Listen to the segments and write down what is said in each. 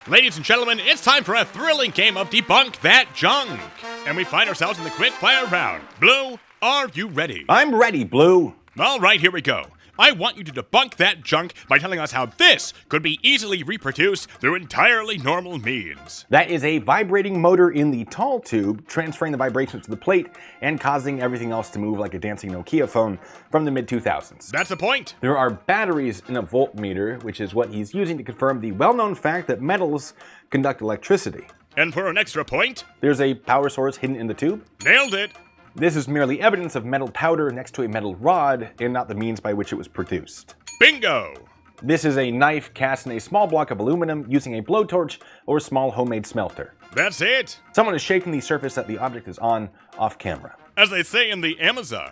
Ladies and gentlemen, it's time for a thrilling game of Debunk That Junk. And we find ourselves in the quick fire round. Blue, are you ready? I'm ready, Blue. All right, here we go. I want you to debunk that junk by telling us how this could be easily reproduced through entirely normal means. That is a vibrating motor in the tall tube, transferring the vibrations to the plate and causing everything else to move like a dancing Nokia phone from the mid-2000s. That's the point. There are batteries in a voltmeter, which is what he's using to confirm the well-known fact that metals conduct electricity. And for an extra point, there's a power source hidden in the tube. Nailed it. This is merely evidence of metal powder next to a metal rod and not the means by which it was produced. Bingo! This is a knife cast in a small block of aluminum using a blowtorch or a small homemade smelter. That's it. Someone is shaping the surface that the object is on off camera. As they say in the Amazon.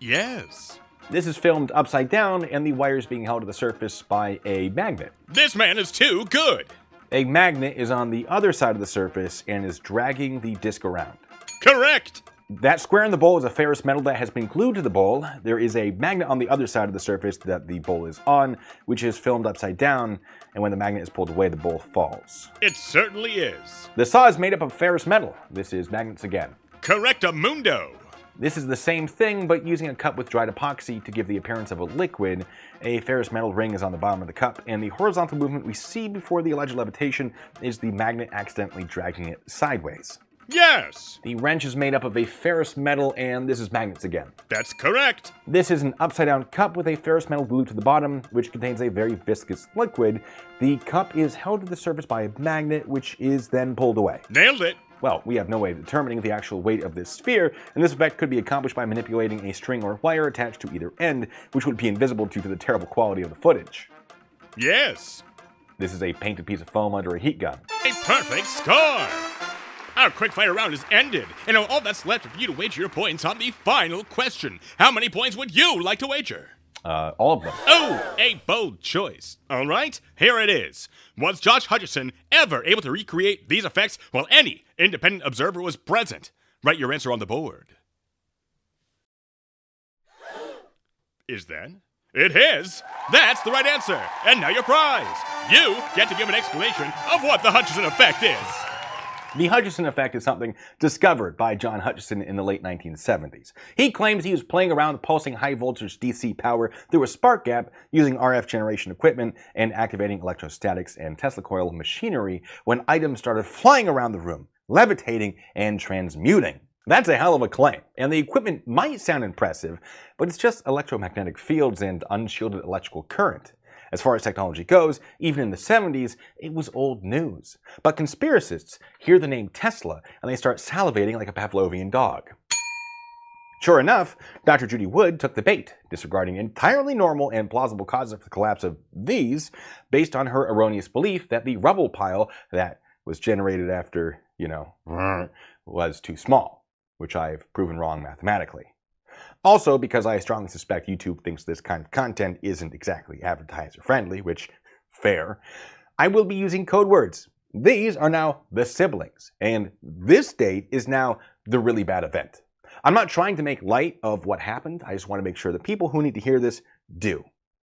Yes. This is filmed upside down and the wires being held to the surface by a magnet. This man is too good. A magnet is on the other side of the surface and is dragging the disc around. Correct. That square in the bowl is a ferrous metal that has been glued to the bowl. There is a magnet on the other side of the surface that the bowl is on, which is filmed upside down, and when the magnet is pulled away, the bowl falls. It certainly is. The saw is made up of ferrous metal. This is magnets again. Correctamundo. This is the same thing, but using a cup with dried epoxy to give the appearance of a liquid. A ferrous metal ring is on the bottom of the cup, and the horizontal movement we see before the alleged levitation is the magnet accidentally dragging it sideways. Yes! The wrench is made up of a ferrous metal, and this is magnets again. That's correct. This is an upside-down cup with a ferrous metal glued to the bottom, which contains a very viscous liquid. The cup is held to the surface by a magnet, which is then pulled away. Nailed it. Well, we have no way of determining the actual weight of this sphere, and this effect could be accomplished by manipulating a string or wire attached to either end, which would be invisible due to the terrible quality of the footage. Yes. This is a painted piece of foam under a heat gun. A perfect score! Our quickfire round is ended, and all that's left for you to wager your points on the final question. How many points would you like to wager? All of them. Oh, a bold choice. All right, here it is. Was Josh Hutchison ever able to recreate these effects while any independent observer was present? Write your answer on the board. Is that? It is. That's the right answer. And now your prize. You get to give an explanation of what the Hutchison effect is. The Hutchison effect is something discovered by John Hutchison in the late 1970s. He claims he was playing around with pulsing high-voltage DC power through a spark gap using RF generation equipment and activating electrostatics and Tesla coil machinery when items started flying around the room, levitating and transmuting. That's a hell of a claim, and the equipment might sound impressive, but it's just electromagnetic fields and unshielded electrical current. As far as technology goes, even in the 70s, it was old news. But conspiracists hear the name Tesla and they start salivating like a Pavlovian dog. Sure enough, Dr. Judy Wood took the bait, disregarding entirely normal and plausible causes for the collapse of these based on her erroneous belief that the rubble pile that was generated after, was too small, which I've proven wrong mathematically. Also, because I strongly suspect YouTube thinks this kind of content isn't exactly advertiser-friendly, which, fair, I will be using code words. These are now the siblings, and this date is now the really bad event. I'm not trying to make light of what happened, I just want to make sure that people who need to hear this do.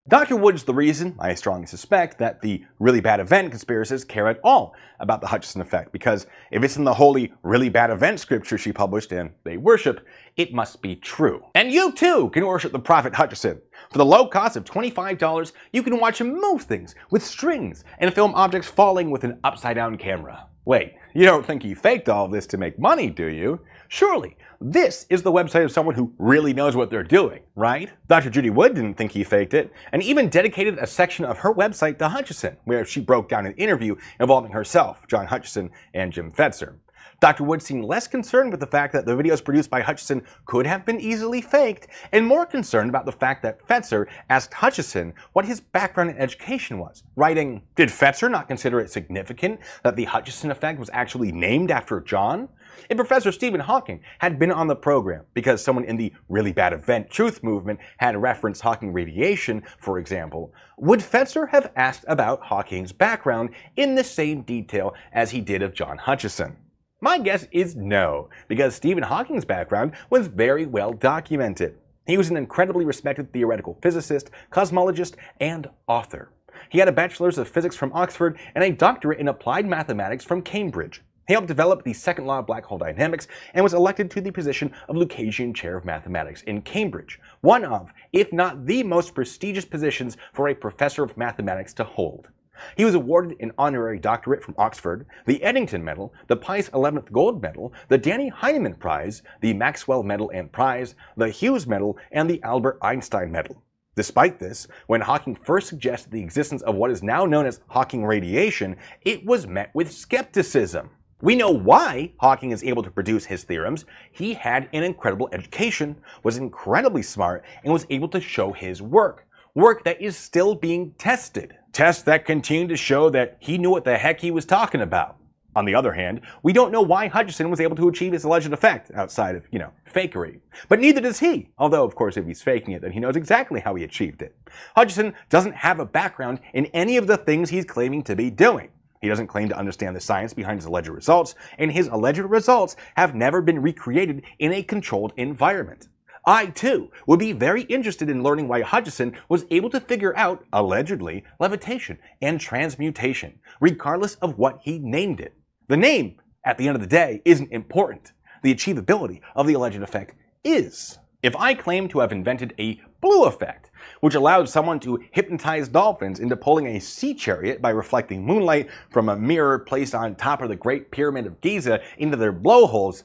Dr. Wood's the reason, I strongly suspect, that the really bad event conspiracists care at all about the Hutchison effect, because if it's in the holy really bad event scripture she published and they worship, it must be true. And you too can worship the prophet Hutchison. For the low cost of $25, you can watch him move things with strings and film objects falling with an upside-down camera. Wait, you don't think he faked all of this to make money, do you? Surely, this is the website of someone who really knows what they're doing, right? Dr. Judy Wood didn't think he faked it, and even dedicated a section of her website to Hutchison, where she broke down an interview involving herself, John Hutchison, and Jim Fetzer. Dr. Wood seemed less concerned with the fact that the videos produced by Hutchison could have been easily faked, and more concerned about the fact that Fetzer asked Hutchison what his background in education was, writing, "Did Fetzer not consider it significant that the Hutchison effect was actually named after John? If Professor Stephen Hawking had been on the program because someone in the really bad event truth movement had referenced Hawking radiation, for example, would Fetzer have asked about Hawking's background in the same detail as he did of John Hutchison? My guess is no, because Stephen Hawking's background was very well documented. He was an incredibly respected theoretical physicist, cosmologist, and author. He had a bachelor's of physics from Oxford and a doctorate in applied mathematics from Cambridge. He helped develop the second law of black hole dynamics and was elected to the position of Lucasian Chair of Mathematics in Cambridge, one of, if not the most prestigious positions for a professor of mathematics to hold. He was awarded an honorary doctorate from Oxford, the Eddington Medal, the Pius XI Gold Medal, the Danny Heinemann Prize, the Maxwell Medal and Prize, the Hughes Medal, and the Albert Einstein Medal. Despite this, when Hawking first suggested the existence of what is now known as Hawking radiation, it was met with skepticism. We know why Hawking is able to produce his theorems. He had an incredible education, was incredibly smart, and was able to show his work. Work that is still being tested. Tests that continue to show that he knew what the heck he was talking about. On the other hand, we don't know why Hutchison was able to achieve his alleged effect outside of, fakery. But neither does he. Although, of course, if he's faking it, then he knows exactly how he achieved it. Hutchison doesn't have a background in any of the things he's claiming to be doing. He doesn't claim to understand the science behind his alleged results, and his alleged results have never been recreated in a controlled environment. I, too, would be very interested in learning why Hutchison was able to figure out, allegedly, levitation and transmutation, regardless of what he named it. The name, at the end of the day, isn't important. The achievability of the alleged effect is. If I claim to have invented a blue effect, which allowed someone to hypnotize dolphins into pulling a sea chariot by reflecting moonlight from a mirror placed on top of the Great Pyramid of Giza into their blowholes,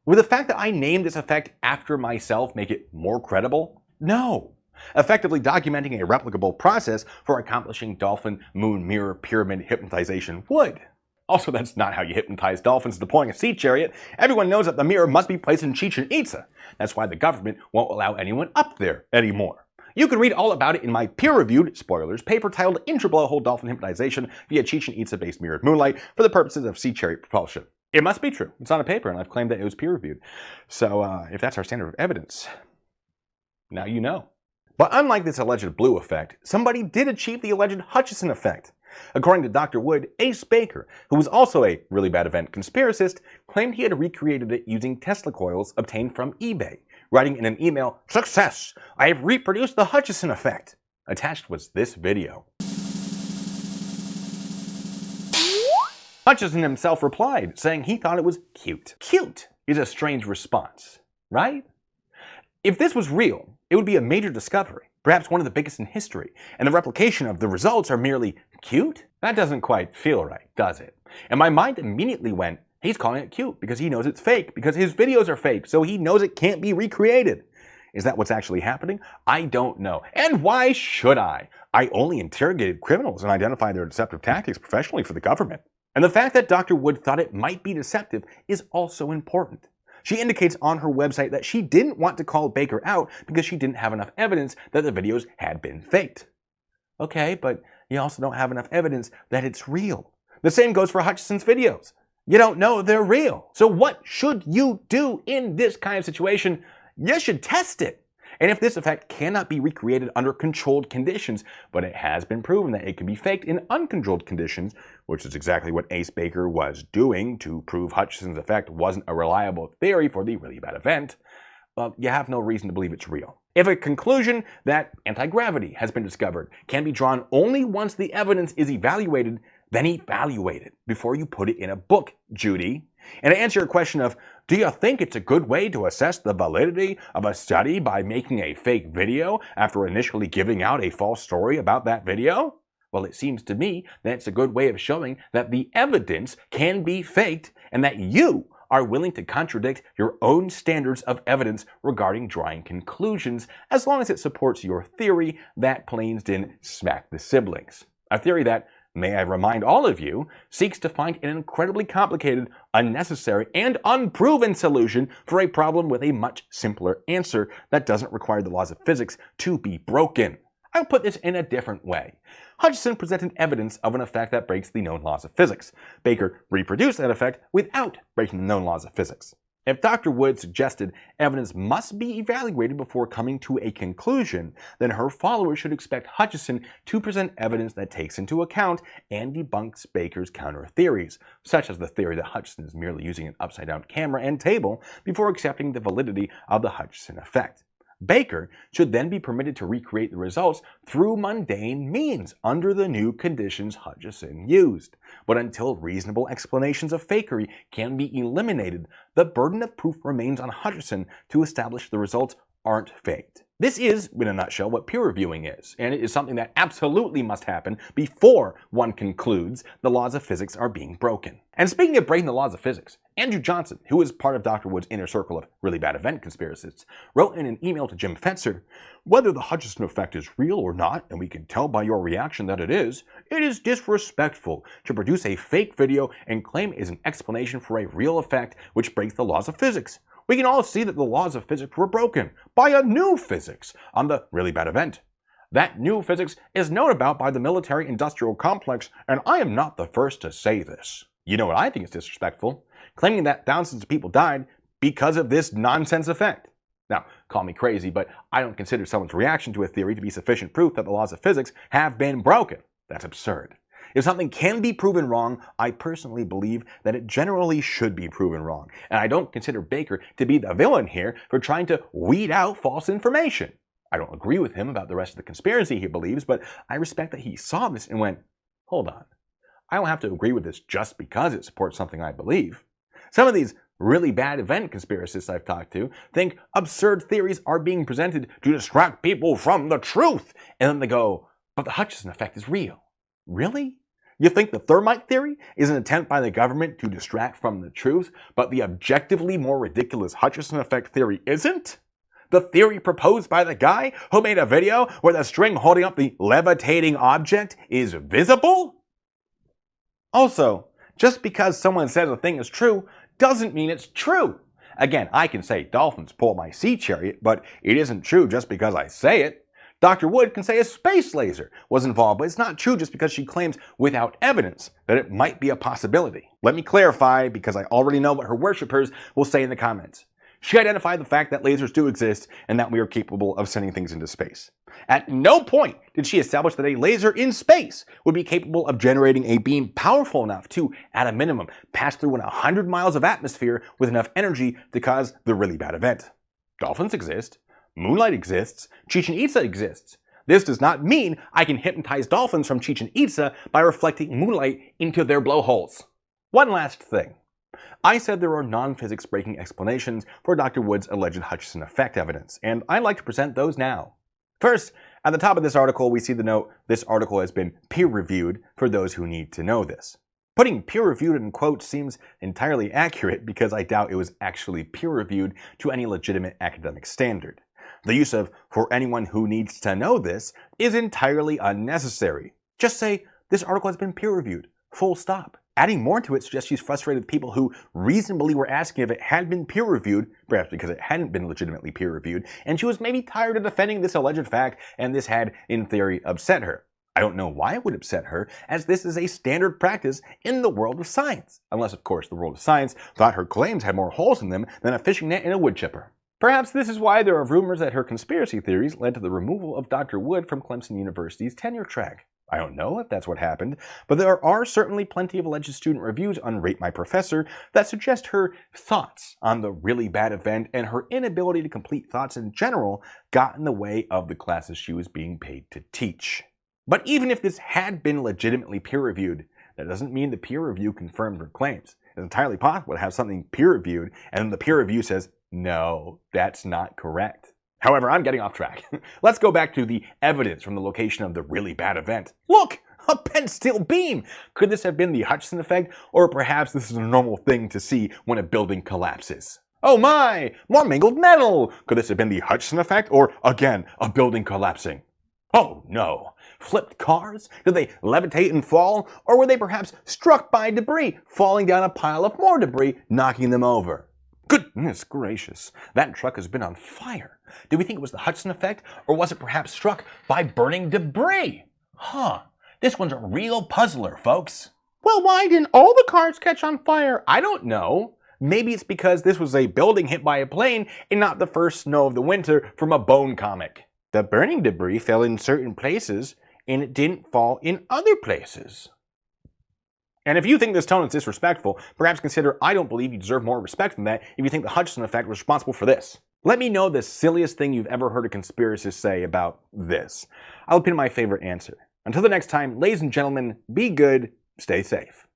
would the fact that I named this effect after myself make it more credible? No. Effectively documenting a replicable process for accomplishing dolphin moon mirror pyramid hypnotization would. Also, that's not how you hypnotize dolphins deploying a sea chariot. Everyone knows that the mirror must be placed in Chichen Itza. That's why the government won't allow anyone up there anymore. You can read all about it in my peer-reviewed, spoilers, paper titled Intra-Blowhole Dolphin Hypnotization via Chichen Itza-based mirrored moonlight for the purposes of sea chariot propulsion. It must be true. It's on a paper, and I've claimed that it was peer-reviewed. So, if that's our standard of evidence, now you know. But unlike this alleged blue effect, somebody did achieve the alleged Hutchison effect. According to Dr. Wood, Ace Baker, who was also a really bad event conspiracist, claimed he had recreated it using Tesla coils obtained from eBay, writing in an email, "Success! I have reproduced the Hutchison effect." Attached was this video. Hutchison himself replied, saying he thought it was cute. Cute is a strange response, right? If this was real, it would be a major discovery, perhaps one of the biggest in history, and the replication of the results are merely cute? That doesn't quite feel right, does it? And my mind immediately went, he's calling it cute because he knows it's fake, because his videos are fake, so he knows it can't be recreated. Is that what's actually happening? I don't know. And why should I? I only interrogated criminals and identified their deceptive tactics professionally for the government. And the fact that Dr. Wood thought it might be deceptive is also important. She indicates on her website that she didn't want to call Baker out because she didn't have enough evidence that the videos had been faked. Okay, but you also don't have enough evidence that it's real. The same goes for Hutchison's videos. You don't know they're real. So what should you do in this kind of situation? You should test it. And if this effect cannot be recreated under controlled conditions, but it has been proven that it can be faked in uncontrolled conditions, which is exactly what Ace Baker was doing to prove Hutchison's effect wasn't a reliable theory for the really bad event, well, you have no reason to believe it's real. If a conclusion that anti-gravity has been discovered can be drawn only once the evidence is evaluated, then evaluate it before you put it in a book, Judy. And to answer your question of, do you think it's a good way to assess the validity of a study by making a fake video after initially giving out a false story about that video? Well, it seems to me that it's a good way of showing that the evidence can be faked and that you are willing to contradict your own standards of evidence regarding drawing conclusions, as long as it supports your theory that planes didn't smack the siblings. A theory that, may I remind all of you, seeks to find an incredibly complicated, unnecessary, and unproven solution for a problem with a much simpler answer that doesn't require the laws of physics to be broken. I'll put this in a different way. Hutchison presented evidence of an effect that breaks the known laws of physics. Baker reproduced that effect without breaking the known laws of physics. If Dr. Wood suggested evidence must be evaluated before coming to a conclusion, then her followers should expect Hutchison to present evidence that takes into account and debunks Baker's counter theories, such as the theory that Hutchison is merely using an upside-down camera and table before accepting the validity of the Hutchison effect. Baker should then be permitted to recreate the results through mundane means under the new conditions Hutchison used. But until reasonable explanations of fakery can be eliminated, the burden of proof remains on Hutchison to establish the results aren't faked. This is, in a nutshell, what peer reviewing is, and it is something that absolutely must happen before one concludes the laws of physics are being broken. And speaking of breaking the laws of physics, Andrew Johnson, who is part of Dr. Wood's inner circle of really bad event conspiracists, wrote in an email to Jim Fetzer, "Whether the Hutchison effect is real or not, and we can tell by your reaction that it is disrespectful to produce a fake video and claim it is an explanation for a real effect which breaks the laws of physics. We can all see that the laws of physics were broken by a new physics on the really bad event. That new physics is known about by the military-industrial complex, and I am not the first to say this." You know what I think is disrespectful? Claiming that thousands of people died because of this nonsense effect. Now, call me crazy, but I don't consider someone's reaction to a theory to be sufficient proof that the laws of physics have been broken. That's absurd. If something can be proven wrong, I personally believe that it generally should be proven wrong. And I don't consider Baker to be the villain here for trying to weed out false information. I don't agree with him about the rest of the conspiracy he believes, but I respect that he saw this and went, hold on, I don't have to agree with this just because it supports something I believe. Some of these really bad event conspiracists I've talked to think absurd theories are being presented to distract people from the truth. And then they go, but the Hutchison effect is real. Really? You think the thermite theory is an attempt by the government to distract from the truth, but the objectively more ridiculous Hutchison effect theory isn't? The theory proposed by the guy who made a video where the string holding up the levitating object is visible? Also, just because someone says a thing is true doesn't mean it's true. Again, I can say dolphins pull my sea chariot, but it isn't true just because I say it. Dr. Wood can say a space laser was involved, but it's not true just because she claims without evidence that it might be a possibility. Let me clarify, because I already know what her worshippers will say in the comments. She identified the fact that lasers do exist and that we are capable of sending things into space. At no point did she establish that a laser in space would be capable of generating a beam powerful enough to, at a minimum, pass through 100 miles of atmosphere with enough energy to cause the really bad event. Dolphins exist. Moonlight exists. Chichen Itza exists. This does not mean I can hypnotize dolphins from Chichen Itza by reflecting moonlight into their blowholes. One last thing. I said there are non-physics breaking explanations for Dr. Wood's alleged Hutchison effect evidence, and I'd like to present those now. First, at the top of this article, we see the note, "This article has been peer-reviewed," for those who need to know this. Putting peer-reviewed in quotes seems entirely accurate because I doubt it was actually peer-reviewed to any legitimate academic standard. The use of "for anyone who needs to know this" is entirely unnecessary. Just say, "This article has been peer-reviewed," full stop. Adding more to it suggests she's frustrated with people who reasonably were asking if it had been peer-reviewed, perhaps because it hadn't been legitimately peer-reviewed, and she was maybe tired of defending this alleged fact, and this had, in theory, upset her. I don't know why it would upset her, as this is a standard practice in the world of science. Unless, of course, the world of science thought her claims had more holes in them than a fishing net in a wood chipper. Perhaps this is why there are rumors that her conspiracy theories led to the removal of Dr. Wood from Clemson University's tenure track. I don't know if that's what happened, but there are certainly plenty of alleged student reviews on Rate My Professor that suggest her thoughts on the really bad event and her inability to complete thoughts in general got in the way of the classes she was being paid to teach. But even if this had been legitimately peer-reviewed, that doesn't mean the peer review confirmed her claims. It's entirely possible to have something peer-reviewed and then the peer review says, no, that's not correct. However, I'm getting off track. Let's go back to the evidence from the location of the really bad event. Look! A bent steel beam! Could this have been the Hutchison effect, or perhaps this is a normal thing to see when a building collapses? Oh my! More mangled metal! Could this have been the Hutchison effect, or, again, a building collapsing? Oh no! Flipped cars? Did they levitate and fall, or were they perhaps struck by debris, falling down a pile of more debris, knocking them over? Goodness gracious, that truck has been on fire. Do we think it was the Hutchison effect, or was it perhaps struck by burning debris? Huh, this one's a real puzzler, folks. Well, why didn't all the cars catch on fire? I don't know. Maybe it's because this was a building hit by a plane and not the first snow of the winter from a Bone comic. The burning debris fell in certain places, and it didn't fall in other places. And if you think this tone is disrespectful, perhaps consider I don't believe you deserve more respect than that if you think the Hutchison effect was responsible for this. Let me know the silliest thing you've ever heard a conspiracist say about this. I'll pin my favorite answer. Until the next time, ladies and gentlemen, be good, stay safe.